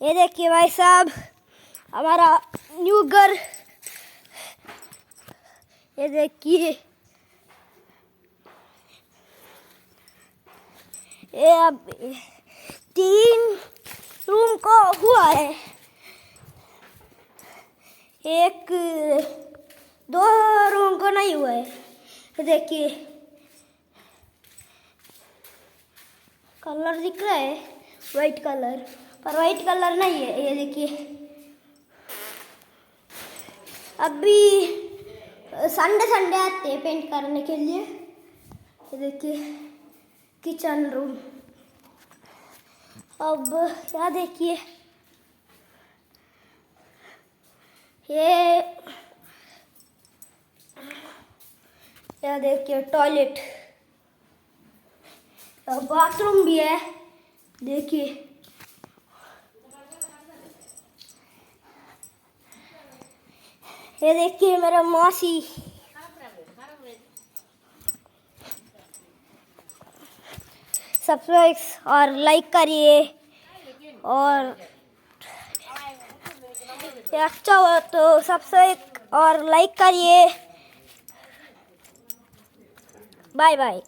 ये देखिए भाई साहब, हमारा न्यू घर। ये देखिए, ये अब 3 रूम को हुआ है, 1-2 रूम को नहीं हुआ है। ये देखिए, कलर दिख रहा है वाइट कलर, पर वाइट कलर नहीं है। ये देखिए, अभी संडे संडे आते हैं पेंट करने के लिए। ये देखिए किचन रूम। अब क्या देखिए, ये देखिए टॉयलेट, बाथरूम भी है। देखिए, ये देखिए मेरा मौसी। सब्सक्राइब और लाइक करिए, और अच्छा हो तो सब्सक्राइब और लाइक करिए। Bye bye.